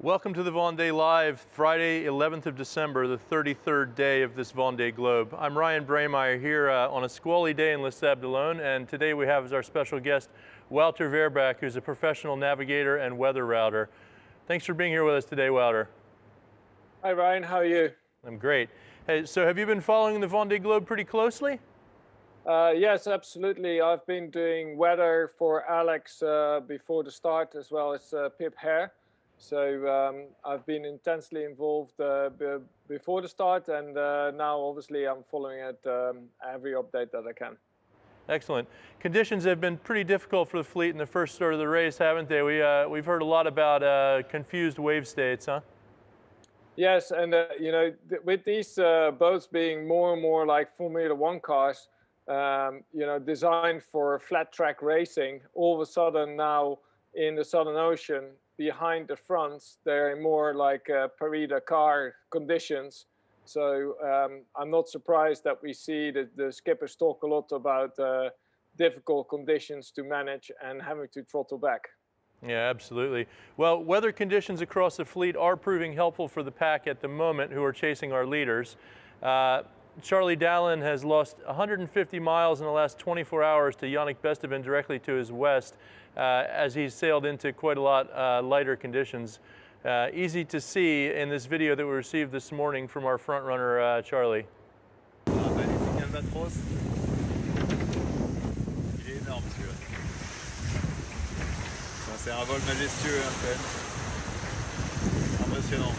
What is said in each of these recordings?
Welcome to the Vendée Live, Friday, 11th of December, the 33rd day of this Vendée Globe. I'm Ryan Braemeier here on a squally day in Les Sables d'Olonne, and today we have as our special guest Wouter Verbraak, who's a professional navigator and weather router. Thanks for being here with us today, Wouter. Hi Ryan, how are you? I'm great. Hey, so have you been following the Vendée Globe pretty closely? Yes, absolutely. I've been doing weather for Alex before the start, as well as Pip Hare. So I've been intensely involved before the start, and now obviously I'm following it every update that I can. Excellent. Conditions have been pretty difficult for the fleet in the first start of the race, haven't they? We've heard a lot about confused wave states, huh? Yes, and you know, with these boats being more and more like Formula One cars, you know, designed for flat track racing, all of a sudden now in the Southern Ocean, behind the fronts, they're in more like Paris-Dakar conditions. So I'm not surprised that we see that the skippers talk a lot about difficult conditions to manage and having to throttle back. Yeah, absolutely. Well, weather conditions across the fleet are proving helpful for the pack at the moment, who are chasing our leaders. Charlie Dallin has lost 150 miles in the last 24 hours to Yannick Besteven directly to his west, as he sailed into quite a lot lighter conditions. Easy to see in this video that we received this morning from our front runner, Charlie. Magnifique albatros. Il est énorme celui-là. C'est un vol majestueux, hein, quand même. Impressionnant.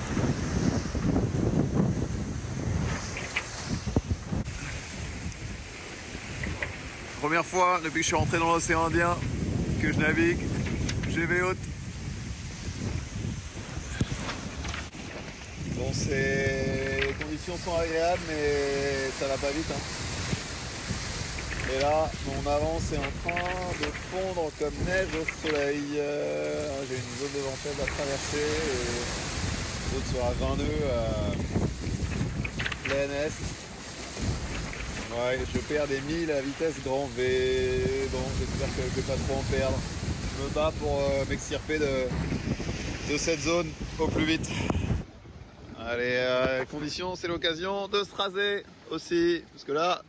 Première fois depuis que je suis rentré dans l'océan Indien que je navigue, GV haute. Bon, les conditions sont agréables, mais ça va pas vite, hein. Et là, mon avance est en train de fondre comme neige au soleil. J'ai une zone de ventelle à traverser et l'autre sera 20 nœuds plein est. Ouais, je perds des milles à vitesse grand V. Bon, j'espère que je vais pas trop en perdre. Je me bats pour m'extirper de cette zone au plus vite. Allez, condition, c'est l'occasion de se raser aussi, parce que là,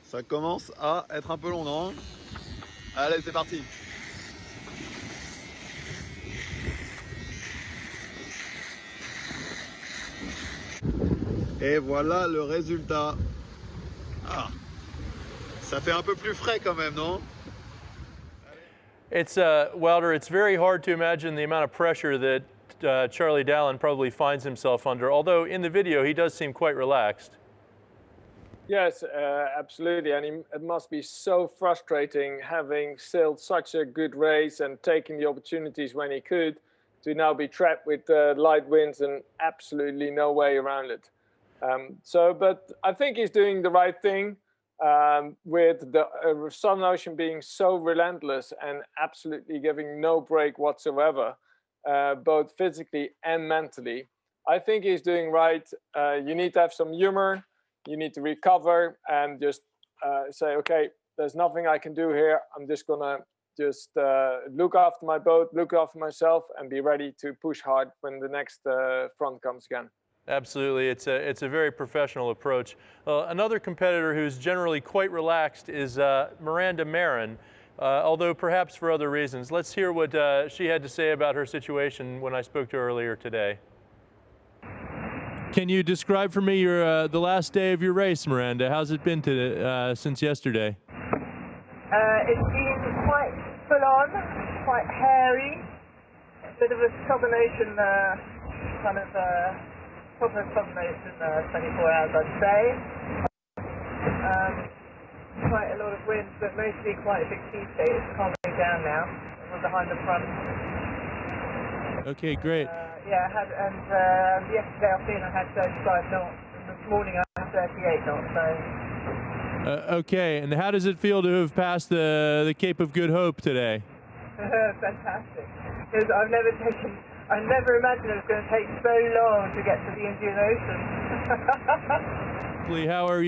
ça commence à être un peu long, non? Allez, c'est parti. Et voilà le résultat. Ah, ça fait un peu plus frais quand même, non? It's, Wouter, it's very hard to imagine the amount of pressure that Charlie Dallin probably finds himself under, although in the video he does seem quite relaxed. Yes, absolutely, and it must be so frustrating having sailed such a good race and taking the opportunities when he could, to now be trapped with light winds and absolutely no way around it. But I think he's doing the right thing with the Southern Ocean being so relentless and absolutely giving no break whatsoever, both physically and mentally. I think he's doing right. You need to have some humor. You need to recover and just say, okay, there's nothing I can do here. I'm just gonna look after my boat, look after myself, and be ready to push hard when the next front comes again. Absolutely, it's a very professional approach. Another competitor who's generally quite relaxed is Miranda Marin, although perhaps for other reasons. Let's hear what she had to say about her situation when I spoke to her earlier today. Can you describe for me the last day of your race, Miranda? How's it been since yesterday? It's been quite full on, quite hairy, a bit of a Southern Ocean proper Southern Ocean 24 hours, I'd say. Quite a lot of wind, but mostly quite a big sea state. It's calming down now. We're behind the front. Okay, great. Yeah, yesterday afternoon I had 35 knots, and this morning I had 38 knots, so... Okay, and how does it feel to have passed the Cape of Good Hope today? Fantastic. Because I never imagined it was going to take so long to get to the Indian Ocean. Lee, how are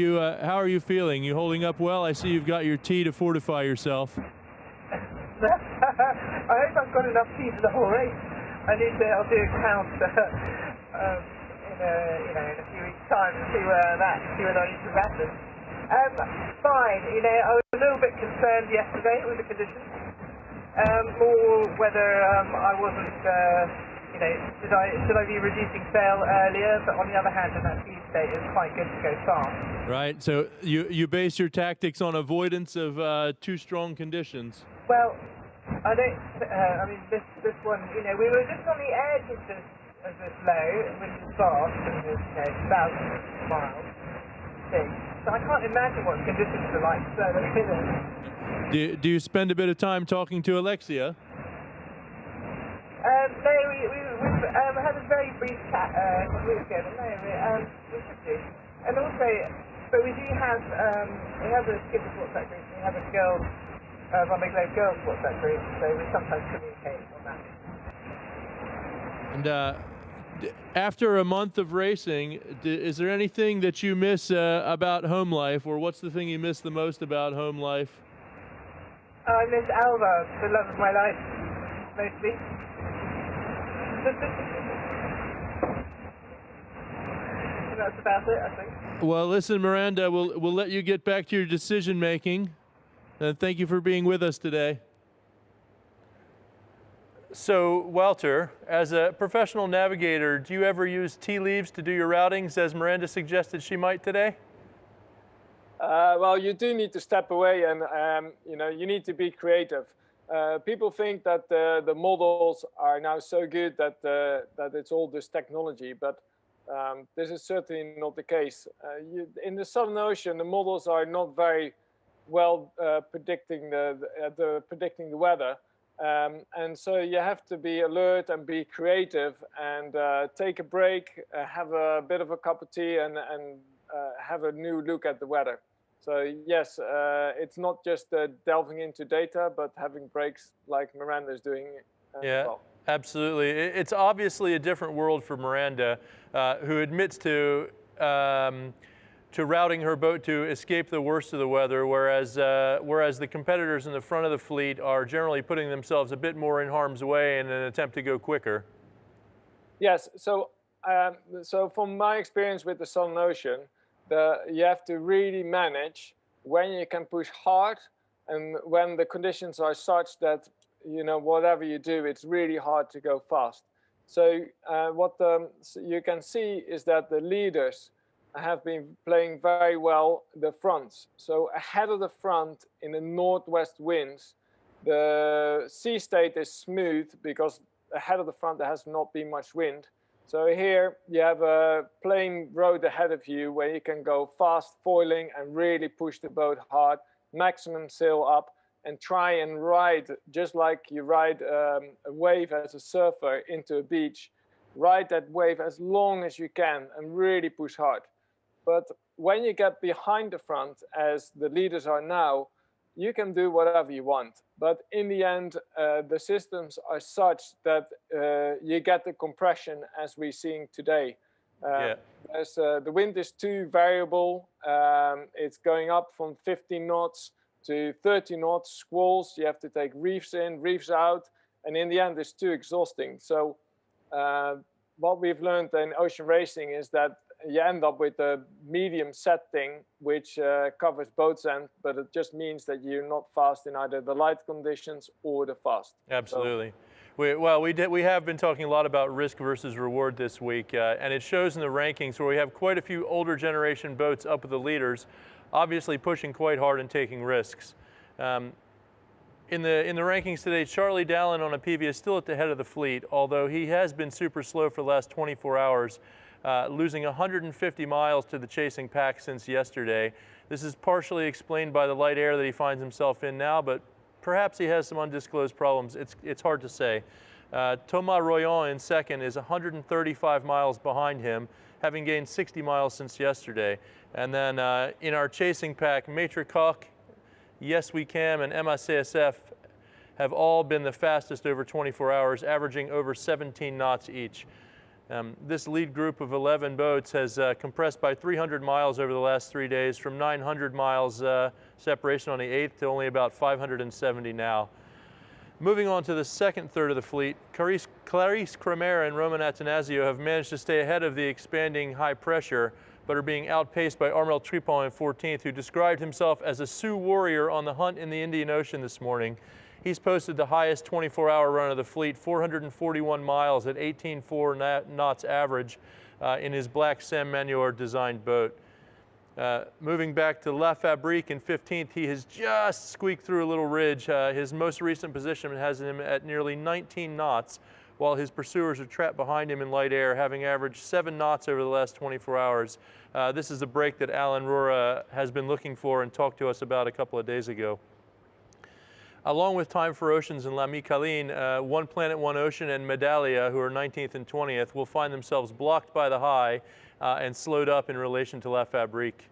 you feeling? You holding up well? I see you've got your tea to fortify yourself. I hope I've got enough tea for the whole race. I'll do a count in a few weeks' time and see whether I need to ration. Fine. I was a little bit concerned yesterday with the conditions. More whether I wasn't, should I be reducing sail earlier? But on the other hand, in that feed state, it's quite good to go fast. Right. So you base your tactics on avoidance of too strong conditions. Well, I don't. This one, we were just on the edge of this low, which is fast, and it's 1,000 miles big. So I can't imagine what conditions are like further in. Do you spend a bit of time talking to Alexia? No, we've had a very brief chat a couple weeks ago, but no, we should do. And also, but we do have, we have a skippers WhatsApp group, we have a girls, Vendée Globe girls WhatsApp group, so we sometimes communicate on that. And after a month of racing, is there anything that you miss about home life, or what's the thing you miss the most about home life? I miss Alva, the love of my life, mostly. And that's about it, I think. Well, listen, Miranda, we'll let you get back to your decision making. And thank you for being with us today. So, Wouter, as a professional navigator, do you ever use tea leaves to do your routings, as Miranda suggested she might today? Well, you do need to step away, and you need to be creative. People think that the models are now so good that it's all this technology, but this is certainly not the case. In the Southern Ocean, the models are not very well predicting the weather, and so you have to be alert and be creative and take a break, have a bit of a cup of tea, and have a new look at the weather. So yes, it's not just delving into data, but having breaks like Miranda is doing. Yeah, well. Absolutely. It's obviously a different world for Miranda, who admits to routing her boat to escape the worst of the weather, whereas the competitors in the front of the fleet are generally putting themselves a bit more in harm's way in an attempt to go quicker. Yes. So from my experience with the Southern Ocean, you have to really manage when you can push hard and when the conditions are such that, whatever you do, it's really hard to go fast. So what you can see is that the leaders have been playing very well the fronts. So ahead of the front in the northwest winds, the sea state is smooth because ahead of the front there has not been much wind. So here you have a plain road ahead of you where you can go fast foiling and really push the boat hard, maximum sail up, and try and ride just like you ride a wave as a surfer into a beach. Ride that wave as long as you can and really push hard. But when you get behind the front, as the leaders are now, you can do whatever you want. But in the end, the systems are such that you get the compression as we're seeing today. The wind is too variable. It's going up from 15 knots to 30 knots, squalls. You have to take reefs in, reefs out. And in the end, it's too exhausting. So what we've learned in ocean racing is that you end up with a medium setting, which covers both ends, but it just means that you're not fast in either the light conditions or the fast. Absolutely. So, we have been talking a lot about risk versus reward this week, and it shows in the rankings where we have quite a few older generation boats up with the leaders, obviously pushing quite hard and taking risks. In the rankings today, Charlie Dallin on a PV is still at the head of the fleet, although he has been super slow for the last 24 hours. Losing 150 miles to the chasing pack since yesterday. This is partially explained by the light air that he finds himself in now, but perhaps he has some undisclosed problems. It's hard to say. Thomas Royan in second is 135 miles behind him, having gained 60 miles since yesterday. And then in our chasing pack, Maitre Koch, Yes We Can, and MACSF have all been the fastest over 24 hours, averaging over 17 knots each. This lead group of 11 boats has compressed by 300 miles over the last 3 days, from 900 miles separation on the 8th to only about 570 now. Moving on to the second third of the fleet, Clarice Cremer and Roman Attanasio have managed to stay ahead of the expanding high pressure, but are being outpaced by Armel Tripon in 14th, who described himself as a Sioux warrior on the hunt in the Indian Ocean this morning. He's posted the highest 24-hour run of the fleet, 441 miles at 18.4 knots average in his black Sam Manuar designed boat. Moving back to La Fabrique in 15th, he has just squeaked through a little ridge. His most recent position has him at nearly 19 knots, while his pursuers are trapped behind him in light air, having averaged 7 knots over the last 24 hours. This is the break that Alan Rora has been looking for and talked to us about a couple of days ago. Along with Time for Oceans and La Micaline, One Planet, One Ocean and Medallia, who are 19th and 20th, will find themselves blocked by the high and slowed up in relation to La Fabrique.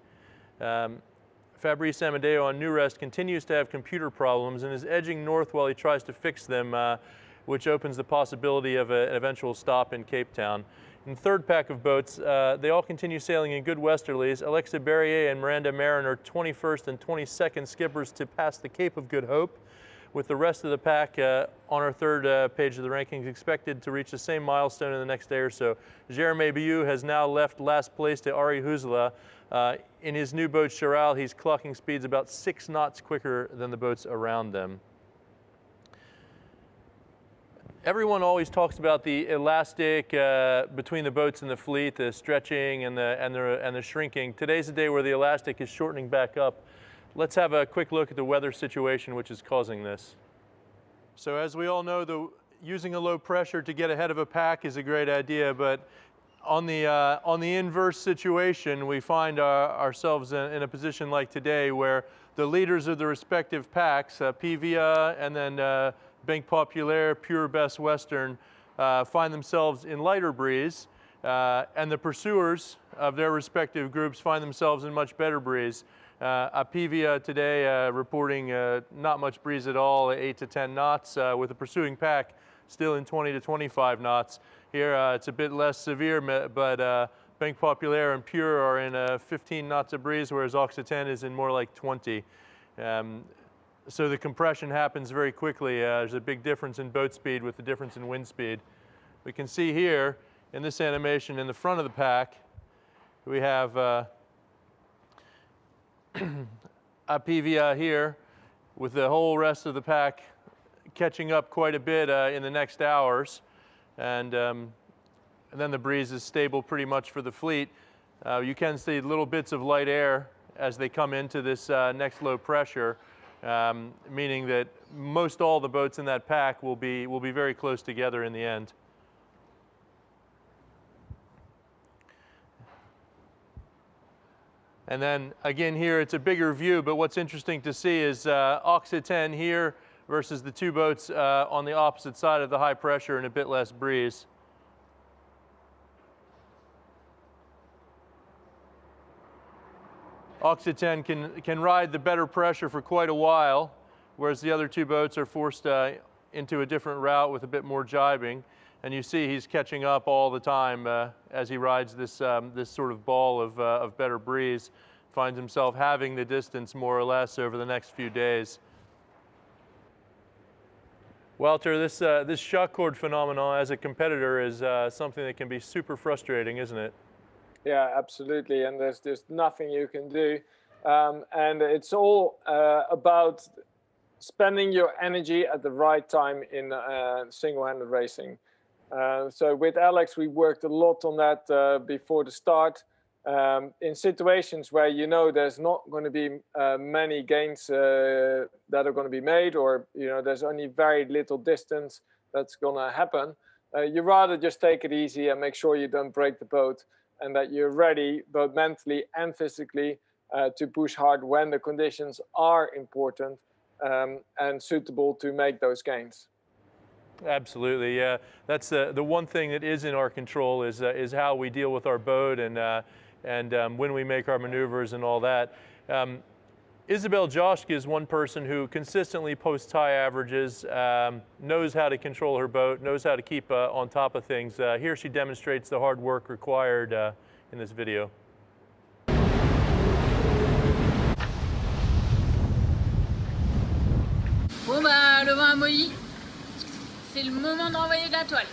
Fabrice Amadeo on New Rest continues to have computer problems and is edging north while he tries to fix them, which opens the possibility of an eventual stop in Cape Town. In the third pack of boats, they all continue sailing in good westerlies. Alexa Berrier and Miranda Marin are 21st and 22nd skippers to pass the Cape of Good Hope, with the rest of the pack on our third page of the rankings expected to reach the same milestone in the next day or so. Jeremy Biou has now left last place to Ari Huzela. In his new boat, Charal, he's clocking speeds about 6 knots quicker than the boats around them. Everyone always talks about the elastic between the boats and the fleet, the stretching and the shrinking. Today's the day where the elastic is shortening back up. Let's have a quick look at the weather situation which is causing this. So as we all know, using a low pressure to get ahead of a pack is a great idea, but on the inverse situation, we find ourselves in a position like today where the leaders of the respective packs, Pivia and then Banque Populaire, Pure Best Western, find themselves in lighter breeze, and the pursuers of their respective groups find themselves in much better breeze. Apivia today reporting not much breeze at all, 8 to 10 knots, with the pursuing pack still in 20 to 25 knots. Here it's a bit less severe, but Banque Populaire and Pure are in 15 knots of breeze, whereas Occitane is in more like 20. So the compression happens very quickly. There's a big difference in boat speed with the difference in wind speed. We can see here in this animation in the front of the pack, we have Apivia here with the whole rest of the pack catching up quite a bit in the next hours, and then the breeze is stable pretty much for the fleet. You can see little bits of light air as they come into this next low pressure, meaning that most all the boats in that pack will be very close together in the end. And then again here it's a bigger view, but what's interesting to see is Occitane here versus the two boats on the opposite side of the high pressure and a bit less breeze. Occitane can ride the better pressure for quite a while, whereas the other two boats are forced into a different route with a bit more jibing. And you see he's catching up all the time as he rides this, this sort of ball of better breeze, finds himself having the distance more or less over the next few days. Wouter, this shock cord phenomenon as a competitor is something that can be super frustrating, isn't it? Yeah, absolutely, and there's just nothing you can do. And it's all about spending your energy at the right time in single-handed racing. So with Alex, we worked a lot on that before the start. In situations where you know there's not going to be many gains that are going to be made, or there's only very little distance that's going to happen, you rather just take it easy and make sure you don't break the boat, and that you're ready both mentally and physically to push hard when the conditions are important and suitable to make those gains. Absolutely, yeah. That's the one thing that is in our control is how we deal with our boat and when we make our maneuvers and all that. Isabel Joschke is one person who consistently posts high averages, knows how to control her boat, knows how to keep on top of things. Here she demonstrates the hard work required in this video. Bon bah le vent a molli, c'est le moment d'envoyer de la toile.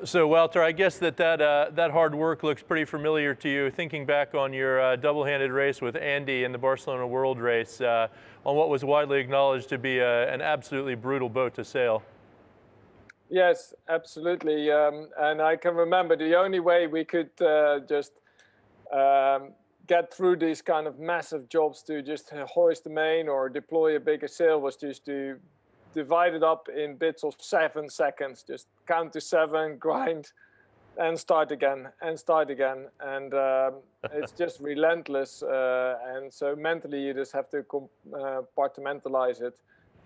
So Wouter, I guess that hard work looks pretty familiar to you, thinking back on your double-handed race with Andy in the Barcelona World Race, on what was widely acknowledged to be an absolutely brutal boat to sail. Yes, absolutely. And I can remember the only way we could just get through these kind of massive jobs to just hoist the main or deploy a bigger sail was just to divide it up in bits of 7 seconds. Just count to 7, grind, and start again, and start again. And it's just relentless. And so mentally, you just have to compartmentalize it.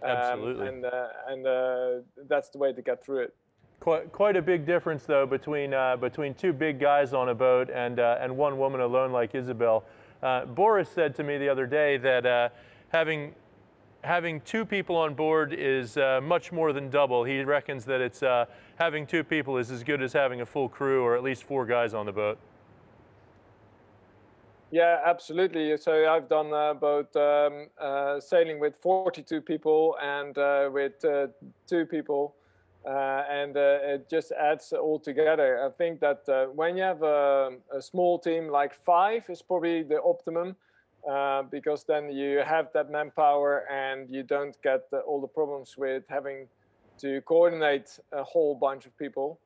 Absolutely. And that's the way to get through it. Quite a big difference, though, between two big guys on a boat and one woman alone like Isabel. Boris said to me the other day that having 2 people on board is much more than double. He reckons that it's having 2 people is as good as having a full crew, or at least 4 guys on the boat. Yeah, absolutely. So I've done both sailing with 42 people and with 2 people, and it just adds all together. I think that when you have a small team like 5 is probably the optimum, because then you have that manpower and you don't get all the problems with having to coordinate a whole bunch of people.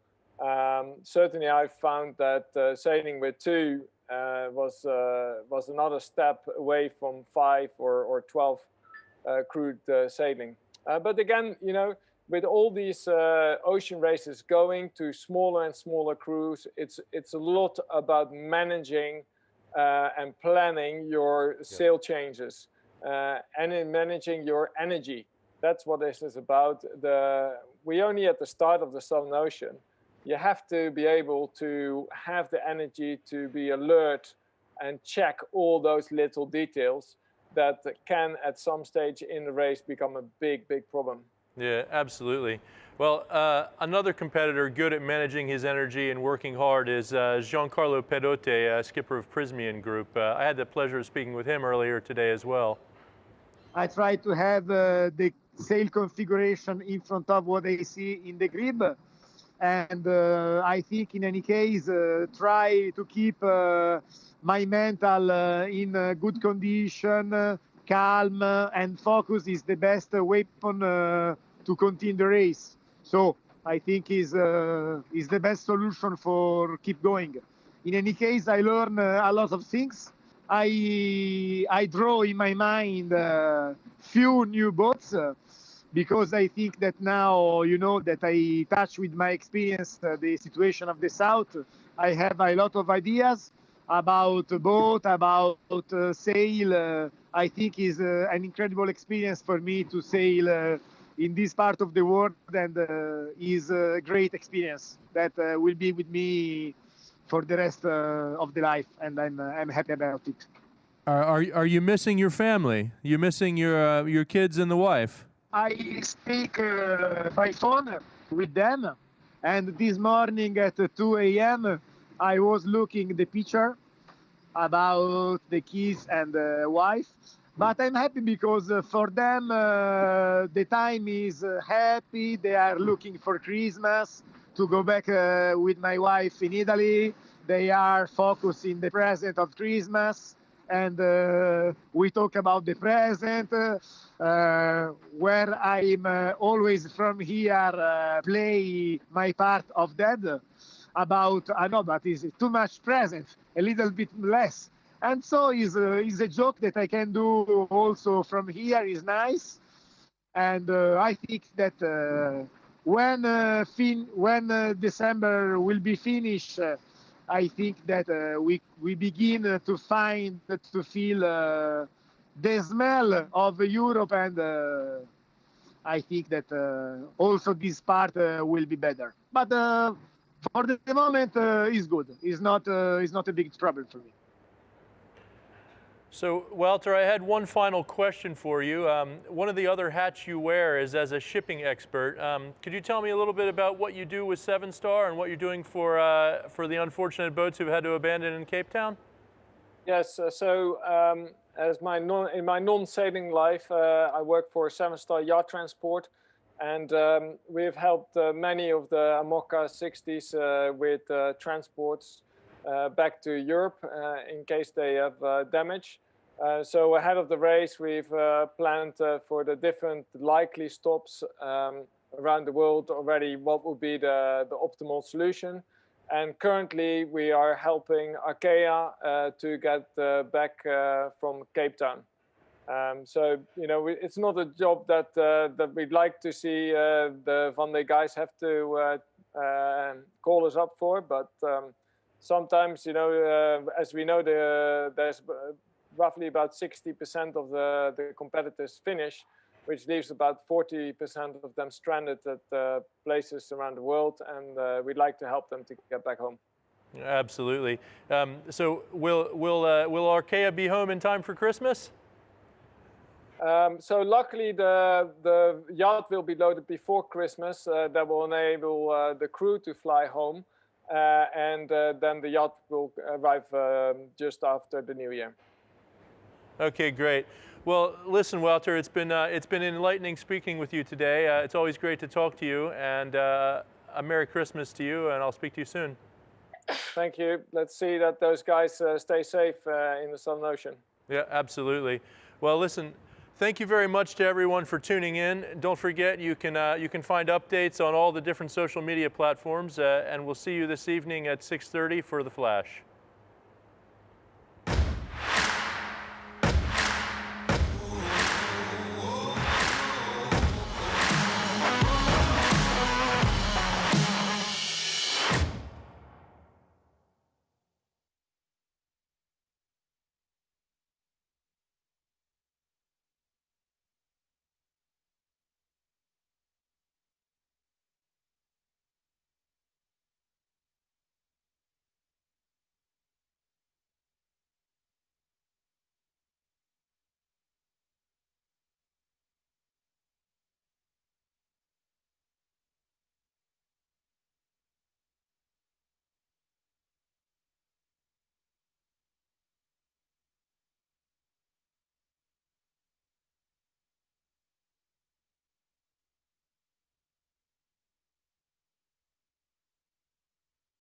Certainly, I found that sailing with 2 was another step away from 5 or 12 crewed sailing. But again, you know, with all these ocean races going to smaller and smaller crews, it's a lot about managing and planning your sail changes and in managing your energy. That's what this is about. We're only at the start of the Southern Ocean. You have to be able to have the energy to be alert and check all those little details that can at some stage in the race become a big, big problem. Yeah, absolutely. Well, another competitor good at managing his energy and working hard is Giancarlo Pedote, skipper of Prismian Group. I had the pleasure of speaking with him earlier today as well. I try to have the sail configuration in front of what I see in the grid. And I think in any case, try to keep my mental in good condition, calm and focus is the best weapon to continue the race. So I think is the best solution for keep going. In any case, I learn a lot of things. I draw in my mind few new boats because I think that now, you know, that I touch with my experience the situation of the South. I have a lot of ideas about boat, about sail. I think is an incredible experience for me to sail in this part of the world, and is a great experience that will be with me for the rest of the life, and I'm happy about it. Are you missing your family? You missing your kids and the wife? I speak by phone with them, and this morning at 2 a.m. I was looking the picture about the kids and the wife. But I'm happy because for them the time is happy. They are looking for Christmas to go back with my wife in Italy. They are focused in the present of Christmas, and we talk about the present, where I'm always from here play my part of that. About I know that is too much present, a little bit less. And so is a joke that I can do also from here is nice, and I think that when December will be finished, I think that we begin to feel the smell of Europe, and I think that also this part will be better. But for the moment, is good. It's not a big trouble for me. So, Wouter, I had one final question for you. One of the other hats you wear is as a shipping expert. Could you tell me a little bit about what you do with Seven Star and what you're doing for the unfortunate boats who've had to abandon in Cape Town? Yes, as in my non-sailing life, I work for Seven Star Yacht Transport, And we've helped many of the Amoca 60s with transports back to Europe in case they have damage. So ahead of the race, we've planned for the different likely stops around the world already what would be the optimal solution. And currently, we are helping Arkea to get back from Cape Town. So, you know, it's not a job that that we'd like to see the Vendée guys have to call us up for, but sometimes, you know, as we know, there's roughly about 60% of the competitors finish, which leaves about 40% of them stranded at places around the world, and we'd like to help them to get back home. Absolutely. So will Arkea be home in time for Christmas? So luckily the yacht will be loaded before Christmas. That will enable the crew to fly home, and then the yacht will arrive just after the New Year. Okay, great. Well, listen, Wouter, it's been enlightening speaking with you today. It's always great to talk to you, and a Merry Christmas to you, and I'll speak to you soon. Thank you. Let's see that those guys stay safe in the Southern Ocean. Yeah, absolutely. Well, listen, thank you very much to everyone for tuning in. Don't forget, you can find updates on all the different social media platforms, and we'll see you this evening at 6:30 for The Flash.